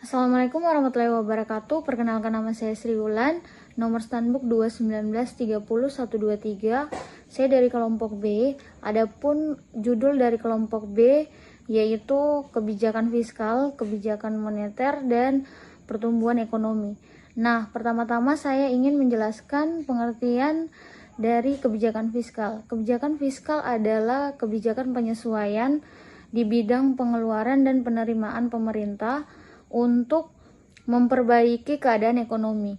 Assalamualaikum warahmatullahi wabarakatuh. Perkenalkan, nama saya Sri Wulan, nomor Standbook 219300123. Saya dari kelompok B. Adapun judul dari kelompok B yaitu kebijakan fiskal, kebijakan moneter, dan pertumbuhan ekonomi. Nah, pertama-tama saya ingin menjelaskan pengertian dari kebijakan fiskal. Kebijakan fiskal adalah kebijakan penyesuaian di bidang pengeluaran dan penerimaan pemerintah untuk memperbaiki keadaan ekonomi.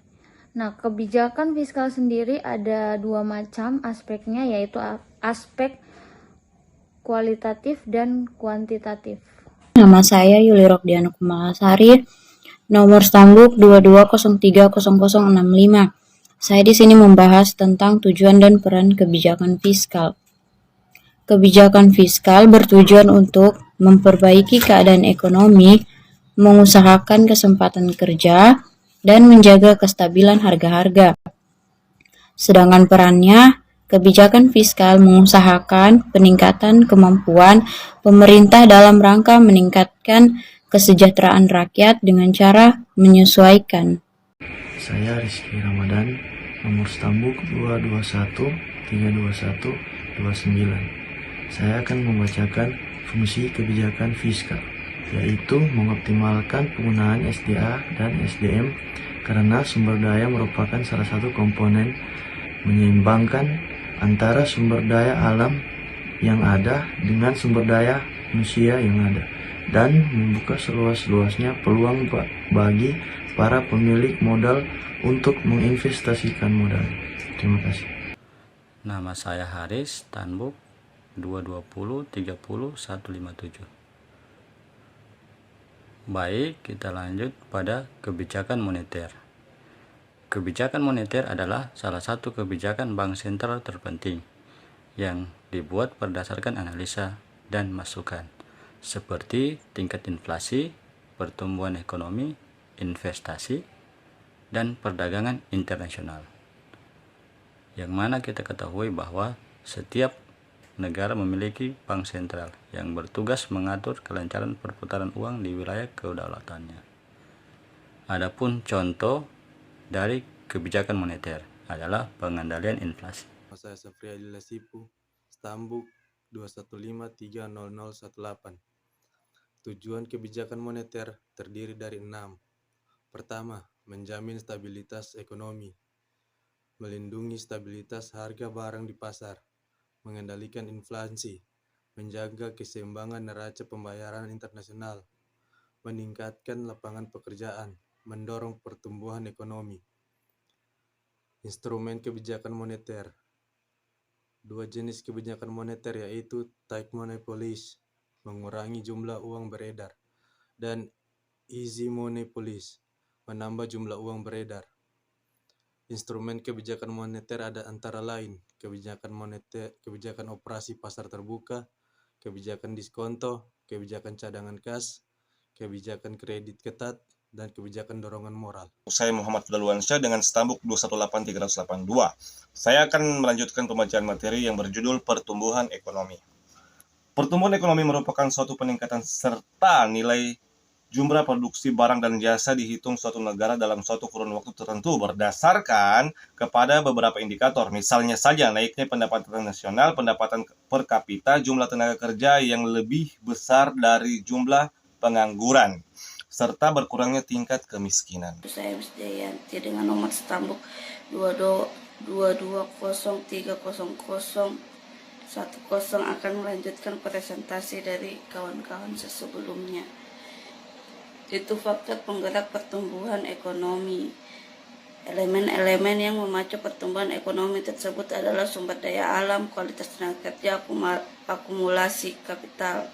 Nah, kebijakan fiskal sendiri ada dua macam aspeknya, yaitu aspek kualitatif dan kuantitatif. Nama saya Yuli Rokdiana Kumalasari, nomor Standbook 22030065. Saya di sini membahas tentang tujuan dan peran kebijakan fiskal. Kebijakan fiskal bertujuan untuk memperbaiki keadaan ekonomi, mengusahakan kesempatan kerja, dan menjaga kestabilan harga-harga. Sedangkan perannya, kebijakan fiskal mengusahakan peningkatan kemampuan pemerintah dalam rangka meningkatkan kesejahteraan rakyat dengan cara menyesuaikan. Saya Rizky Ramadan, nomor Standbook 221-321-29. Saya akan membacakan fungsi kebijakan fiskal, yaitu mengoptimalkan penggunaan SDA dan SDM karena sumber daya merupakan salah satu komponen menyeimbangkan antara sumber daya alam yang ada dengan sumber daya manusia yang ada, dan membuka seluas-luasnya peluang bagi para pemilik modal untuk menginvestasikan modal. Terima kasih. Nama saya Haris, Standbook 220-30-157. Baik, kita lanjut pada kebijakan moneter. Kebijakan moneter adalah salah satu kebijakan bank sentral terpenting yang dibuat berdasarkan analisa dan masukan seperti tingkat inflasi, pertumbuhan ekonomi, investasi, dan perdagangan internasional. Yang mana kita ketahui bahwa setiap negara memiliki bank sentral yang bertugas mengatur kelancaran perputaran uang di wilayah kedaulatannya. Adapun contoh dari kebijakan moneter adalah pengendalian inflasi. Saya Safri Adila Sipu, Standbook 215300018. Tujuan kebijakan moneter terdiri dari 6. Pertama, menjamin stabilitas ekonomi, melindungi stabilitas harga barang di pasar, mengendalikan inflasi, menjaga keseimbangan neraca pembayaran internasional, meningkatkan lapangan pekerjaan, mendorong pertumbuhan ekonomi. Instrumen kebijakan moneter. Dua jenis kebijakan moneter yaitu tight money policy, mengurangi jumlah uang beredar, dan easy money policy, menambah jumlah uang beredar. Instrumen kebijakan moneter ada antara lain kebijakan moneter, kebijakan operasi pasar terbuka, kebijakan diskonto, kebijakan cadangan kas, kebijakan kredit ketat, dan kebijakan dorongan moral. Saya Muhammad Fadluansyah dengan Standbook 218-382. Saya akan melanjutkan pembacaan materi yang berjudul Pertumbuhan Ekonomi. Pertumbuhan ekonomi merupakan suatu peningkatan serta nilai jumlah produksi barang dan jasa dihitung suatu negara dalam suatu kurun waktu tertentu berdasarkan kepada beberapa indikator. Misalnya saja naiknya pendapatan nasional, pendapatan per kapita, jumlah tenaga kerja yang lebih besar dari jumlah pengangguran, serta berkurangnya tingkat kemiskinan. Saya Wisdayanti dengan nomor Standbook 220-30010 akan melanjutkan presentasi dari kawan-kawan sebelumnya. Itu faktor penggerak pertumbuhan ekonomi. Elemen-elemen yang memacu pertumbuhan ekonomi tersebut adalah sumber daya alam, kualitas tenaga kerja, akumulasi kapital.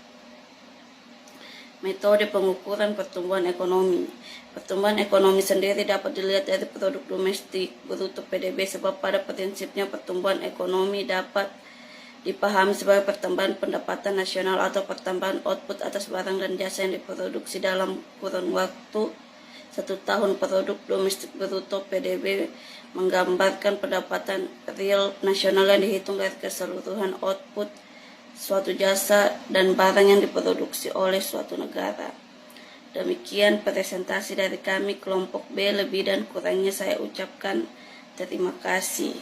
Metode pengukuran pertumbuhan ekonomi. Pertumbuhan ekonomi sendiri dapat dilihat dari produk domestik bruto PDB, sebab pada prinsipnya pertumbuhan ekonomi dapat dipahami sebagai pertambahan pendapatan nasional atau pertambahan output atas barang dan jasa yang diproduksi dalam kurun waktu 1 tahun. Produk domestik bruto PDB menggambarkan pendapatan real nasional yang dihitung dari keseluruhan output suatu jasa dan barang yang diproduksi oleh suatu negara. Demikian presentasi dari kami kelompok B, lebih dan kurangnya saya ucapkan terima kasih.